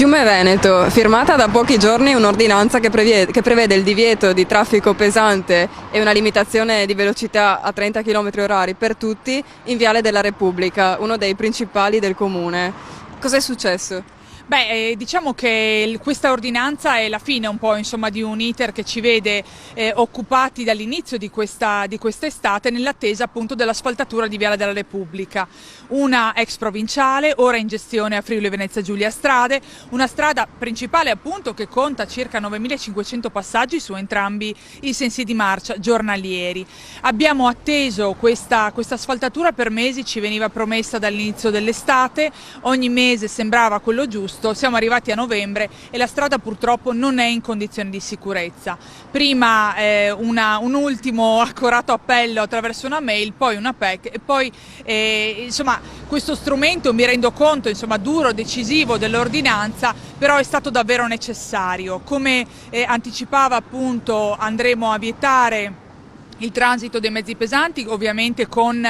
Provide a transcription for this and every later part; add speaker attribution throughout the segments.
Speaker 1: Fiume Veneto, firmata da pochi giorni un'ordinanza che prevede il divieto di traffico pesante e una limitazione di velocità a 30 km/h per tutti in Viale della Repubblica, uno dei principali del comune. Cos'è successo?
Speaker 2: Diciamo che questa ordinanza è la fine un po' insomma, di un iter che ci vede occupati dall'inizio di quest'estate nell'attesa appunto dell'asfaltatura di Viale della Repubblica, una ex provinciale, ora in gestione a Friuli Venezia Giulia Strade, una strada principale appunto che conta circa 9.500 passaggi su entrambi i sensi di marcia giornalieri. Abbiamo atteso questa asfaltatura per mesi, ci veniva promessa dall'inizio dell'estate, ogni mese sembrava quello giusto. Siamo arrivati a novembre e la strada purtroppo non è in condizioni di sicurezza. Prima un ultimo accorato appello attraverso una mail, poi una PEC e poi insomma questo strumento, mi rendo conto, insomma duro, decisivo dell'ordinanza, però è stato davvero necessario. Come anticipava appunto, andremo a vietare il transito dei mezzi pesanti, ovviamente con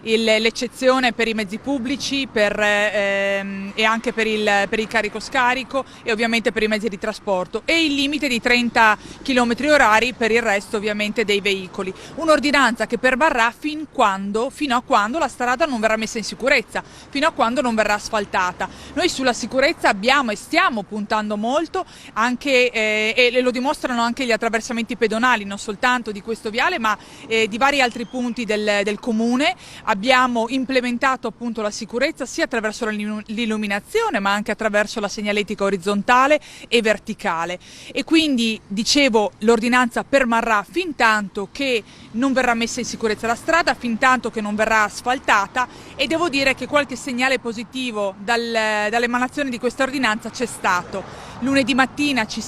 Speaker 2: l'eccezione per i mezzi pubblici e anche per il carico-scarico e ovviamente per i mezzi di trasporto, e il limite di 30 km/h per il resto ovviamente dei veicoli. Un'ordinanza che pervarrà fino a quando la strada non verrà messa in sicurezza, fino a quando non verrà asfaltata. Noi sulla sicurezza abbiamo e stiamo puntando molto, anche, e lo dimostrano anche gli attraversamenti pedonali, non soltanto di questo viale ma di vari altri punti del comune. Abbiamo implementato appunto la sicurezza sia attraverso l'illuminazione ma anche attraverso la segnaletica orizzontale e verticale, e quindi dicevo l'ordinanza permarrà fin tanto che non verrà messa in sicurezza la strada, fin tanto che non verrà asfaltata, e devo dire che qualche segnale positivo dall'emanazione di questa ordinanza c'è stato. Lunedì mattina ci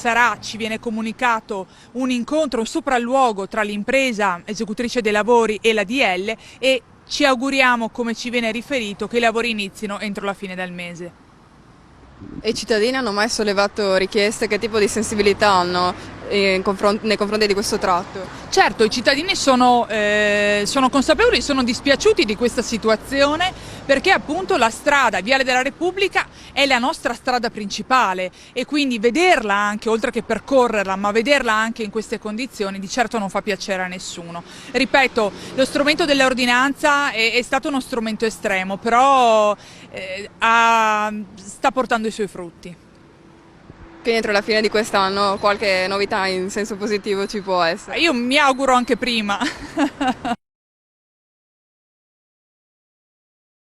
Speaker 2: viene comunicato un incontro, un sopralluogo tra l'impresa esecutrice dei lavori e la DL, e ci auguriamo, come ci viene riferito, che i lavori inizino entro la fine del mese.
Speaker 1: E i cittadini hanno mai sollevato richieste? Che tipo di sensibilità hanno nei confronti di questo tratto?
Speaker 2: Certo, i cittadini sono consapevoli, sono dispiaciuti di questa situazione, perché appunto la strada Viale della Repubblica è la nostra strada principale, e quindi vederla anche, oltre che percorrerla, ma vederla anche in queste condizioni di certo non fa piacere a nessuno. Ripeto, lo strumento dell'ordinanza è stato uno strumento estremo, però sta portando i suoi frutti.
Speaker 1: Quindi entro la fine di quest'anno qualche novità in senso positivo ci può essere?
Speaker 2: Io mi auguro anche prima.